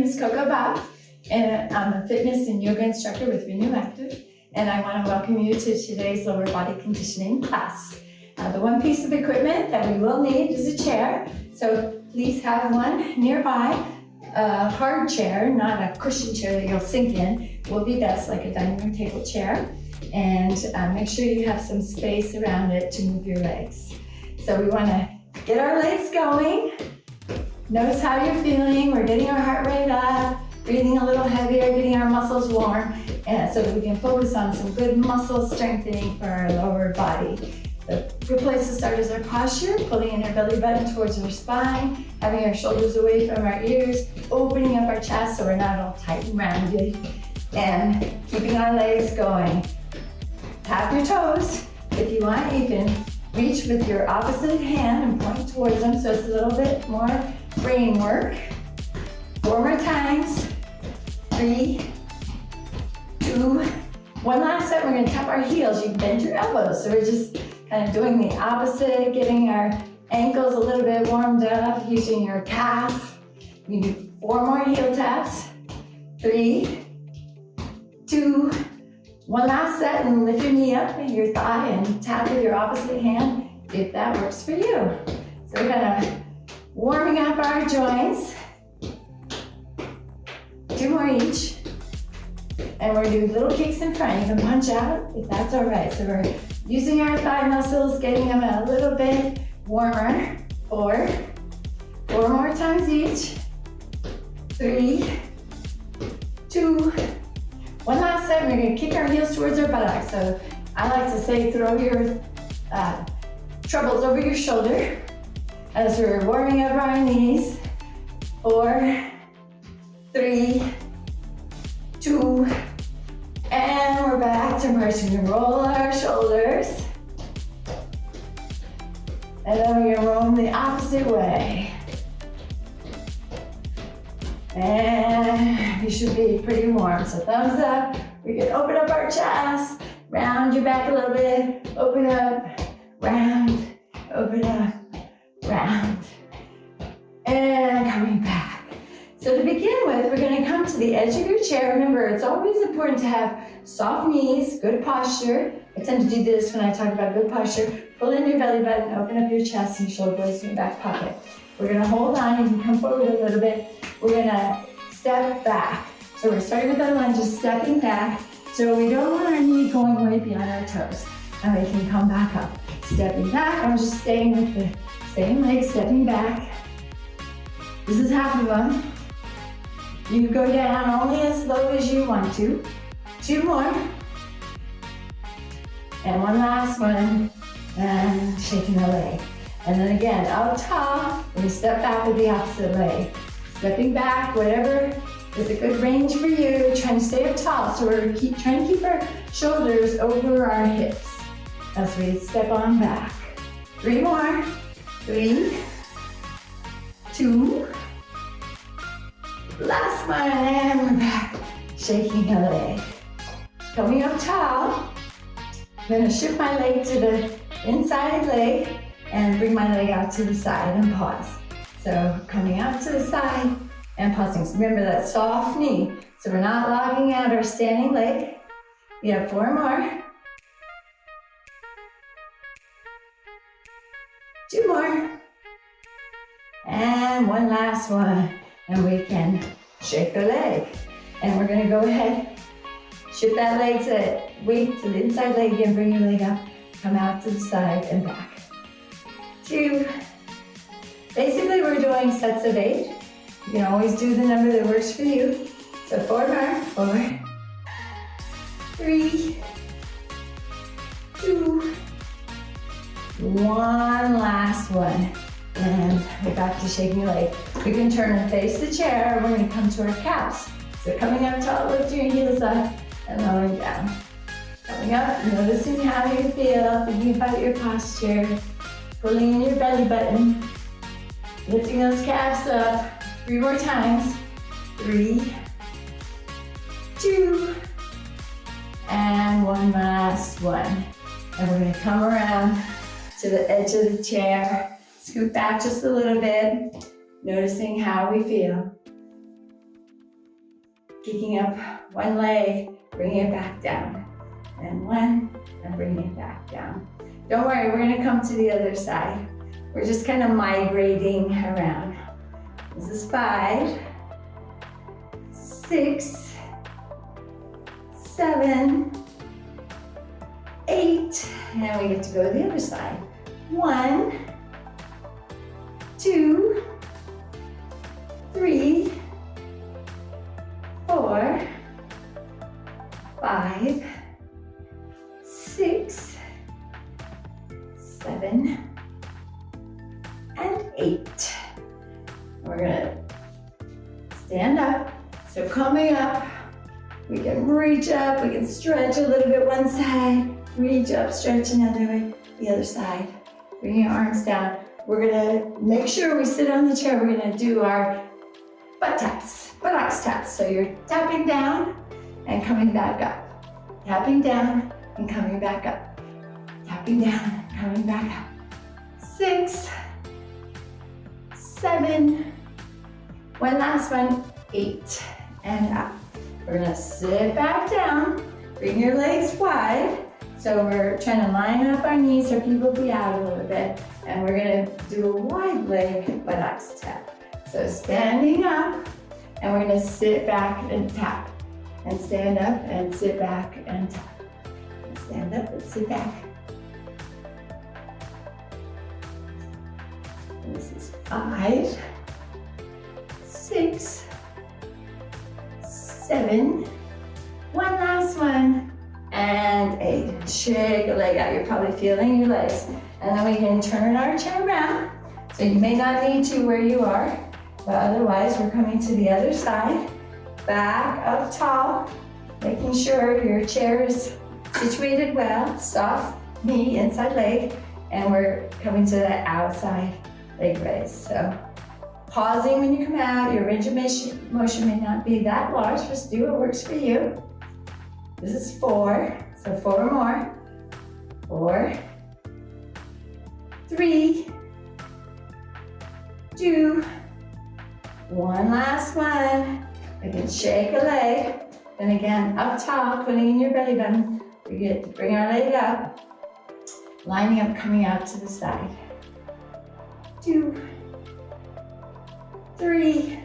is Coco Bopp, and I'm a fitness and yoga instructor with Renew Active, and I want to welcome you to today's lower body conditioning class. The one piece of equipment that we will need is a chair, so please have one nearby. A hard chair, not a cushion chair that you'll sink in, will be best, like a dining room table chair. And make sure you have some space around it to move your legs. So we want to get our legs going. Notice how you're feeling. We're getting our heart rate up, breathing a little heavier, getting our muscles warm, and so that we can focus on some good muscle strengthening for our lower body. The good place to start is our posture, pulling in our belly button towards our spine, having our shoulders away from our ears, opening up our chest so we're not all tight and rounded, and keeping our legs going. Tap your toes. If you want, you can reach with your opposite hand and point towards them so it's a little bit more brain work. 4 more times. 3, 2, one last set. We're going to tap our heels. You bend your elbows. So we're just kind of doing the opposite, getting our ankles a little bit warmed up, using your calf. You do 4 more heel taps. 3, 2, one last set, and lift your knee up and your thigh and tap with your opposite hand if that works for you. So we're gonna warming up our joints. 2 more each. And we're gonna do little kicks in front. You can punch out if that's all right. So we're using our thigh muscles, getting them a little bit warmer. 4 more times each. 3, 2, one last set. We're gonna kick our heels towards our buttocks. So I like to say throw your troubles over your shoulder as we're warming up our knees. 4, 3, 2, and we're back to march. We can roll our shoulders. And then we're gonna roll them the opposite way. And you should be pretty warm. So thumbs up. We can open up our chest, round your back a little bit, open up, round, open up, round, and coming back. So to begin with, we're going to come to the edge of your chair. Remember, it's always important to have soft knees, good posture. I tend to do this when I talk about good posture. Pull in your belly button, open up your chest and shoulder blades in your back pocket. We're going to hold on. You can come forward a little bit. We're going to step back. So we're starting with our lunges, stepping back. So we don't want our knee going way beyond our toes. And we can come back up. Stepping back, I'm just staying with the same leg, stepping back. This is half of them. You go down only as slow as you want to. 2 more. And one last one. And shaking the leg. And then again, up tall, we step back with the opposite leg. Stepping back, whatever is a good range for you. Trying to stay up tall. So we're trying to keep our shoulders over our hips as we step on back. 3 more. 3, 2, last one, and we're back. Shaking the leg. Coming up tall, I'm gonna shift my leg to the inside leg and bring my leg out to the side and pause. So coming out to the side and pausing. So remember that soft knee. So we're not logging out our standing leg. We have 4 more. 2 more. And one last one. And we can shake the leg. And we're gonna go ahead, shift that leg to weight to the inside leg again, bring your leg up, come out to the side and back. 2. Basically, we're doing sets of 8. You can always do the number that works for you. So 4 more. 4, 3, 2, one last one. And we're back to shaking your leg. We can turn and face the chair. We're going to come to our calves. So coming up tall, lifting your heels up and lowering down. Coming up, noticing how you feel, thinking about your posture, pulling in your belly button, lifting those calves up. 3 more times. 3, 2, and one last one. And we're going to come around to the edge of the chair. Scoot back just a little bit, noticing how we feel. Kicking up one leg, bringing it back down. And one, and bringing it back down. Don't worry, we're gonna come to the other side. We're just kind of migrating around. This is 5, 6, 7, 8, and we get to go to the other side. 1, 2, 3, 4, 5, 6, 7, and 8. We're gonna stand up. So coming up, we can reach up, we can stretch a little bit one side, reach up, stretch another way, the other side. Bring your arms down. We're gonna make sure we sit on the chair. We're gonna do our buttocks taps. So you're tapping down and coming back up. Tapping down and coming back up. Tapping down and coming back up. 6, 7, one last one, 8, and up. We're gonna sit back down, bring your legs wide. So we're trying to line up our knees, our feet will be out a little bit, and we're gonna do a wide leg buttocks tap. So standing up, and we're gonna sit back and tap, and stand up and sit back and tap. And stand up and sit back. And this is 5, 6, 7, one last one, and 8. Shake a leg out. You're probably feeling your legs. And then we can turn our chair around. So you may not need to where you are, but otherwise we're coming to the other side. Back up tall, making sure your chair is situated well, soft knee, inside leg, and we're coming to the outside leg raise. So pausing when you come out, your range of motion may not be that large, just do what works for you. This is 4, so 4 more. 4, 3, 2, one last one. Again, shake a leg. Then again, up top, putting in your belly button. We get to bring our leg up, lining up, coming out to the side. 2, 3,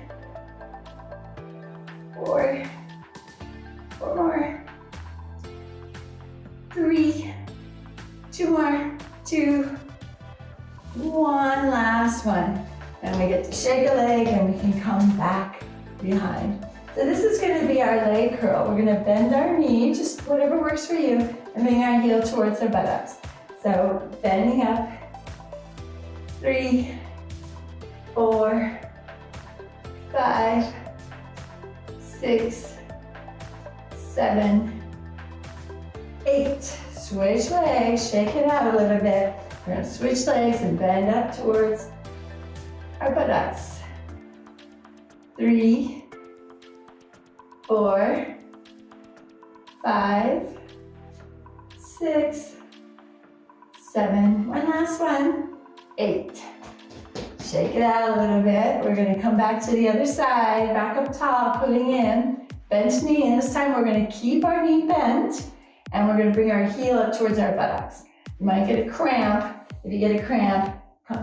4, 4 more. 3, 2 more, 2, 1 last one. And we get to shake a leg and we can come back behind. So this is going to be our leg curl. We're going to bend our knee, just whatever works for you, and bring our heel towards our buttocks. So bending up, 3, 4, 5, 6, 7, 8. Switch legs, shake it out a little bit. We're going to switch legs and bend up towards our buttocks. 3, 4, 5, 6, 7, one last one, 8. Shake it out a little bit. We're going to come back to the other side, back up tall, pulling in, bent knee, and this time we're going to keep our knee bent, and we're going to bring our heel up towards our buttocks. You might get a cramp. If you get a cramp,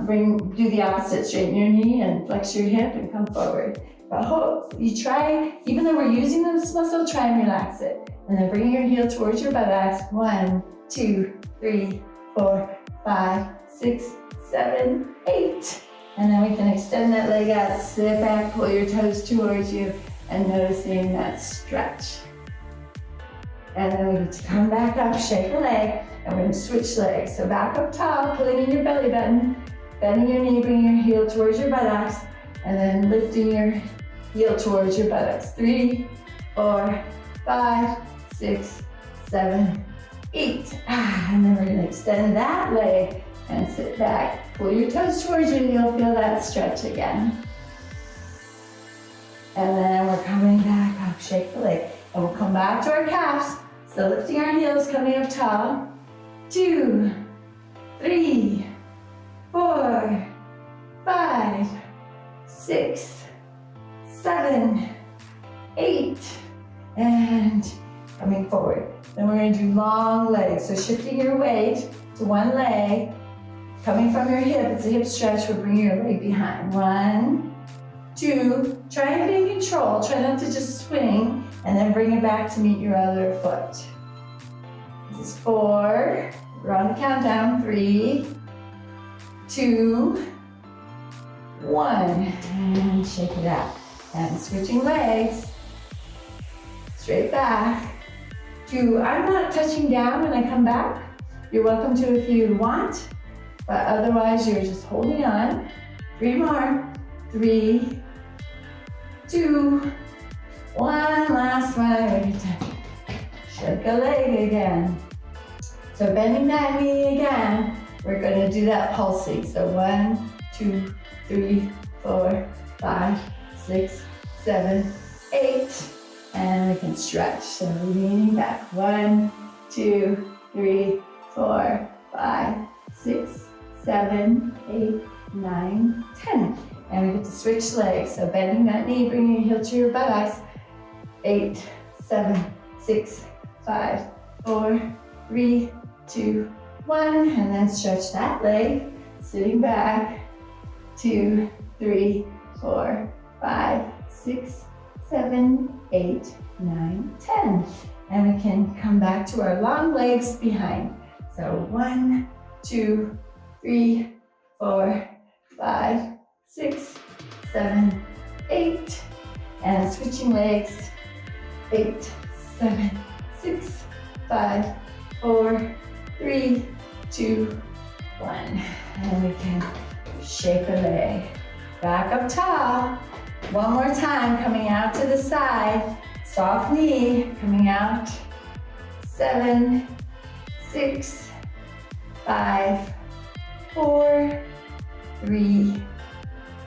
do the opposite, straighten your knee and flex your hip and come forward. But hope you try, even though we're using this muscle, try and relax it. And then bring your heel towards your buttocks. 1, 2, 3, 4, 5, 6, 7, 8. And then we can extend that leg out, sit back, pull your toes towards you, and noticing that stretch. And then we get to come back up, shake a leg, and we're gonna switch legs. So back up tall, pulling in your belly button, bending your knee, bringing your heel towards your buttocks, and then lifting your heel towards your buttocks. 3, 4, 5, 6, 7, 8. And then we're gonna extend that leg and sit back. Pull your toes towards you and you'll feel that stretch again. And then we're coming back up, shake the leg. And we'll come back to our calves. So lifting our heels, coming up tall. 2, 3, 4, 5, 6, 7, 8. and coming forward. Then we're going to do long legs. So shifting your weight to one leg, coming from your hip. It's a hip stretch. We're bringing your leg behind. 1, 2. Try and be in control. Try not to just swing, and then bring it back to meet your other foot. This is 4. We're on the countdown. 3, 2, 1. And shake it out. And switching legs. Straight back. 2. I'm not touching down when I come back. You're welcome to if you want, but otherwise you're just holding on. 3 more. 3, 2, 1. Last one. Shake a leg again. So bending that knee again. We're going to do that pulsing. So 1, 2, 3, 4, 5, 6, 7, 8. And we can stretch. So leaning back. 1, 2, 3, 4, 5, 6, 7, 8, 9, 10. And we get to switch legs. So bending that knee, bringing your heel to your buttocks. 8, 7, 6, 5, 4, 3, 2, 1. And then stretch that leg. Sitting back. 2, 3, 4, 5, 6, 7, 8, 9, 10. And we can come back to our long legs behind. So 1, 2, 3, 4, 5, 6, 7, 8. And switching legs. 8, 7, 6, 5, 4, 3, 2, 1. And we can shake a leg. Back up tall. One more time, coming out to the side. Soft knee, coming out. 7, 6, 5, 4, 3,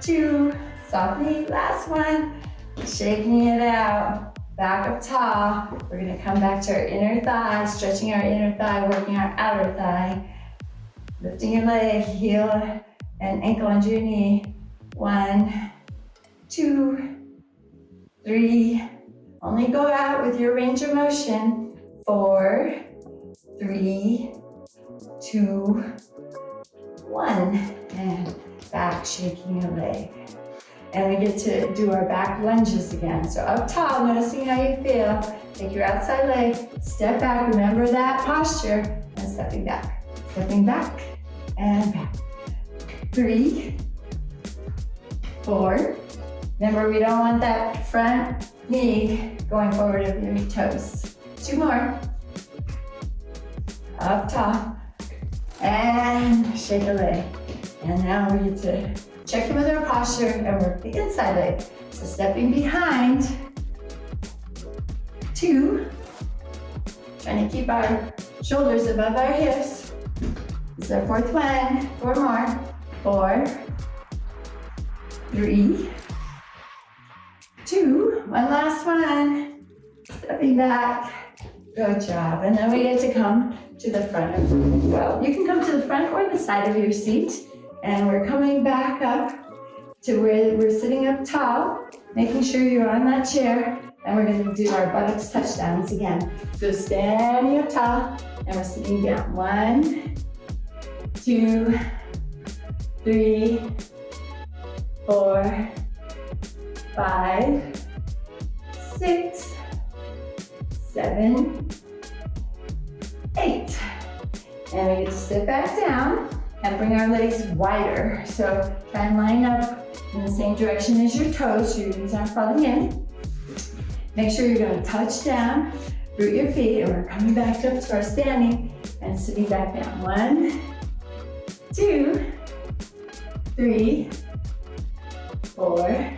2. Soft knee, last one. Shaking it out. Back up tall. We're gonna come back to our inner thigh, stretching our inner thigh, working our outer thigh. Lifting your leg, heel and ankle under your knee. 1, 2, 3. Only go out with your range of motion. 4, 3, 2, 1. And back, shaking your leg. And we get to do our back lunges again. So up tall, noticing how you feel. Take your outside leg, step back, remember that posture, and stepping back. Stepping back, and back. 3, 4. Remember, we don't want that front knee going forward of your toes. 2 more. Up top. And shake a leg. And now we get to check in with our posture and work the inside leg. So stepping behind. 2. Trying to keep our shoulders above our hips. This is our 4th one. 4 more. 4, 3, 2. One last one. Stepping back. Good job. And then we get to come to the front. Well, you can come to the front or the side of your seat. And we're coming back up to where we're sitting up tall, making sure you're on that chair. And we're going to do our buttocks touchdowns again. So standing up tall, and we're sitting down. 1, 2, 3, 4, 5, 6, 7, 8. And we get to sit back down and bring our legs wider. So try and line up in the same direction as your toes, so your knees aren't falling in. Make sure you're going to touch down, root your feet, and we're coming back up to our standing and sitting back down. 1, 2, 3, 4,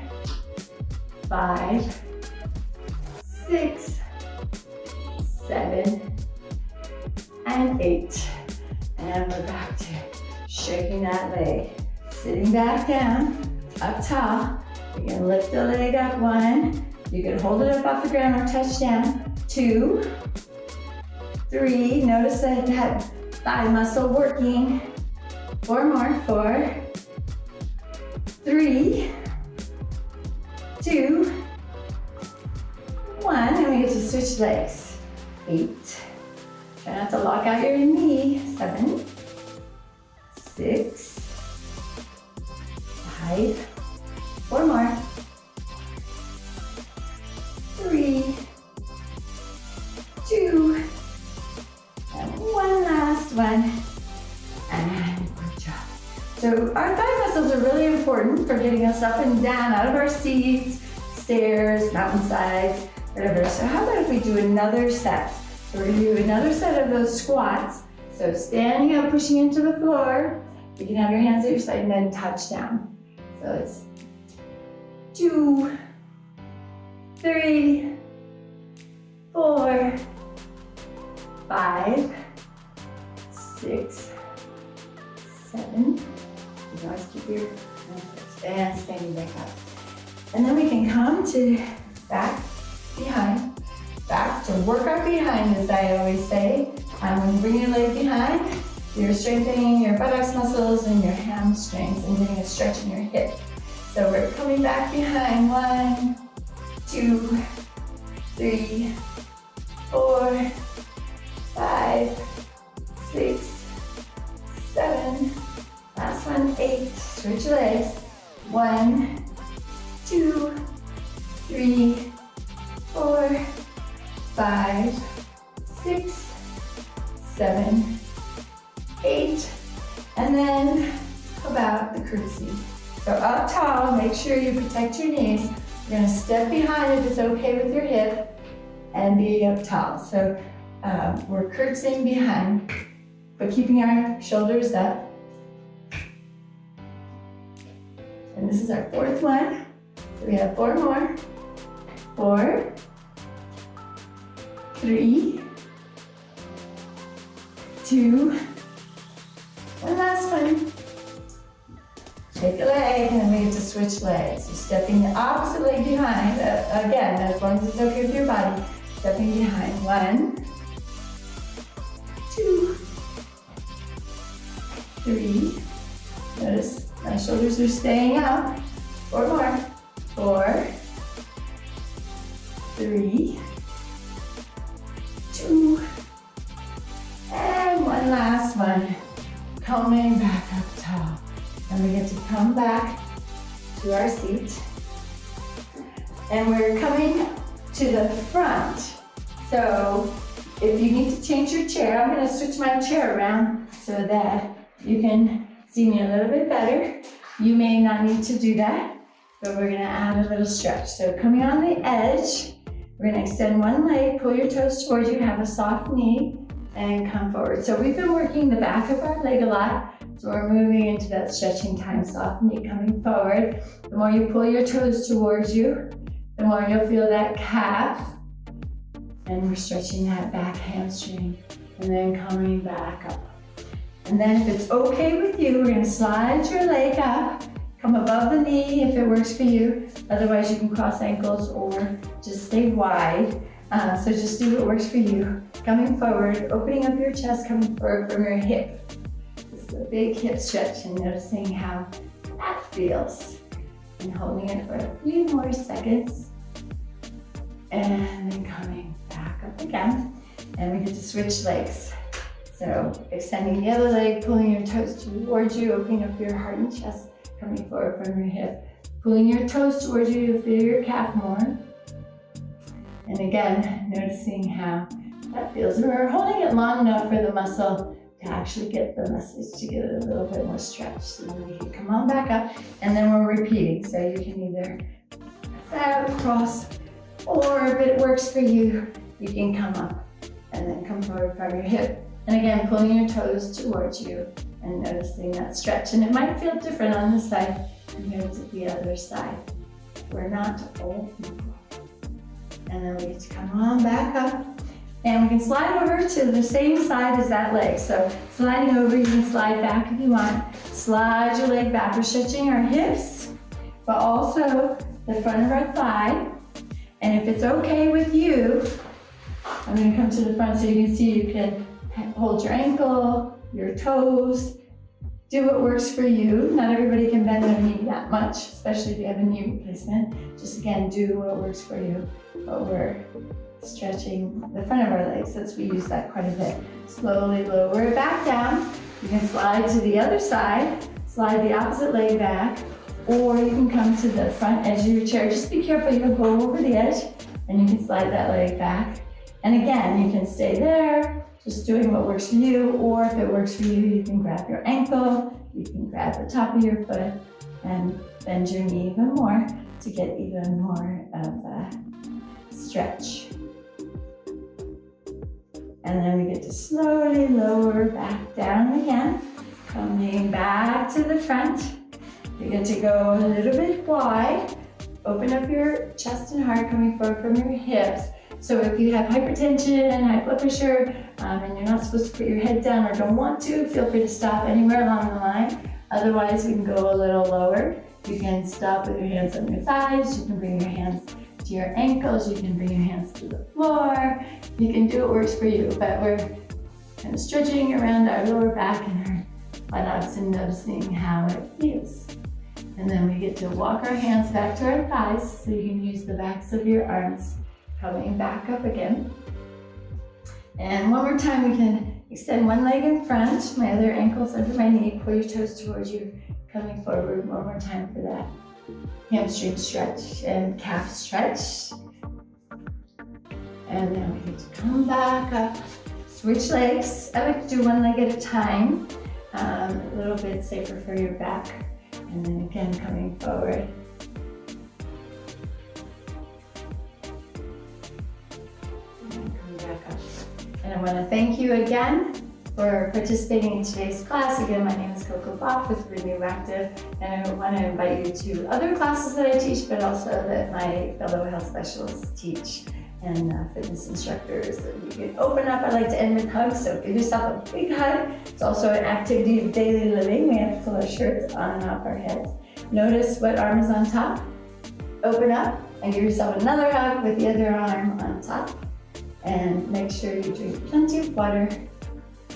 5, 6, 7, and 8. And we're back to shaking that leg. Sitting back down, up tall. You're gonna lift the leg up. 1. You can hold it up off the ground or touch down. 2, 3. Notice that thigh muscle working. 4 more. 4, 3, 2, 1, and we get to switch legs. 8. Try not to lock out your knee. 7, 6, 5, 4 more. 3, 2, and 1 last one. And good job. So our thigh muscles are really important for getting us up and down out of our seats, stairs, mountainsides, whatever. So how about if we do another set? So we're gonna do another set of those squats. So standing up, pushing into the floor. You can have your hands at your side and then touch down. So it's 2, 3, 4, 5, 6, 7. You can always keep your and standing back up. And then we can come to back to work our behind, as I always say. When you bring your leg behind, you're strengthening your buttocks muscles and your hamstrings and getting a stretch in your hip. So we're coming back behind. 1, 2, 3, 4, 5, 6, 7. Last one, 8. Switch your legs. 1, 2, 3, 4, 5, 6, 7, 8. And then how about the curtsy? So up tall, make sure you protect your knees. You're gonna step behind if it's okay with your hip and be up tall. So we're curtsying behind, but keeping our shoulders up. And this is our 4th one. So we have 4 more. 4, 3, 2, one last one. Take a leg and then we get to switch legs. You're stepping the opposite leg behind. Again, as long as it's okay with your body. Stepping behind. 1, 2, 3. Notice my shoulders are staying up. 4 more. 4, 3, 2, and one last one. Coming back up tall. And we get to come back to our seat. And we're coming to the front. So if you need to change your chair, I'm going to switch my chair around so that you can see me a little bit better. You may not need to do that, but we're going to add a little stretch. So coming on the edge, we're going to extend one leg, pull your toes towards you, have a soft knee, and come forward. So we've been working the back of our leg a lot. So we're moving into that stretching time, soft knee coming forward. The more you pull your toes towards you, the more you'll feel that calf. And we're stretching that back hamstring and then coming back up. And then if it's okay with you, we're gonna slide your leg up, come above the knee if it works for you. Otherwise you can cross ankles or just stay wide. So just do what works for you. Coming forward, opening up your chest, coming forward from your hip. This is a big hip stretch and noticing how that feels. And holding it for a few more seconds. And then coming back up again. And we get to switch legs. So extending the other leg, pulling your toes towards you, opening up your heart and chest, coming forward from your hip. Pulling your toes towards you, you'll feel your calf more. And again, noticing how that feels. We're holding it long enough for the muscle to actually get the message, to get it a little bit more stretched. So then we can come on back up, and then we're repeating. So you can either press out, cross, or if it works for you, you can come up and then come forward from your hip. And again, pulling your toes towards you and noticing that stretch. And it might feel different on this side compared to the other side. We're not all equal. And then we get to come on back up. And we can slide over to the same side as that leg. So sliding over, you can slide back if you want. Slide your leg back. We're stretching our hips, but also the front of our thigh. And if it's okay with you, I'm gonna come to the front so you can see you can hold your ankle, your toes, do what works for you. Not everybody can bend their knee that much, especially if you have a knee replacement. Just again, do what works for you. But we're stretching the front of our legs since we use that quite a bit. Slowly lower it back down. You can slide to the other side, slide the opposite leg back, or you can come to the front edge of your chair. Just be careful, you don't go over the edge, and you can slide that leg back. And again, you can stay there, just doing what works for you, or if it works for you, you can grab your ankle, you can grab the top of your foot, and bend your knee even more to get even more of a stretch. And then we get to slowly lower back down again, coming back to the front. You get to go a little bit wide. Open up your chest and heart coming forward from your hips. So if you have hypertension, high blood pressure, and you're not supposed to put your head down or don't want to, feel free to stop anywhere along the line. Otherwise, we can go a little lower. You can stop with your hands on your thighs. You can bring your hands to your ankles. You can bring your hands to the floor. You can do what works for you, but we're kind of stretching around our lower back and our buttocks and noticing how it feels. And then we get to walk our hands back to our thighs, so you can use the backs of your arms coming back up again. And one more time, we can extend one leg in front, my other ankle's under my knee, pull your toes towards you, coming forward. One more time for that hamstring stretch and calf stretch. And then we get to come back up, switch legs. I like to do one leg at a time, a little bit safer for your back. And then again, coming forward. And come back up. And I want to thank you again for participating in today's class. Again, my name is Coco Bopp with Renew Active, and I want to invite you to other classes that I teach, but also that my fellow health specialists teach, and fitness instructors that you can open up. I like to end with hugs, so give yourself a big hug. It's also an activity of daily living. We have to pull our shirts on and off our heads. Notice what arm is on top. Open up and give yourself another hug with the other arm on top. And make sure you drink plenty of water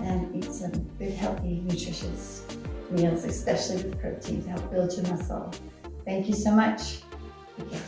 and eat some good, healthy, nutritious meals, especially with protein to help build your muscle. Thank you so much. Take care.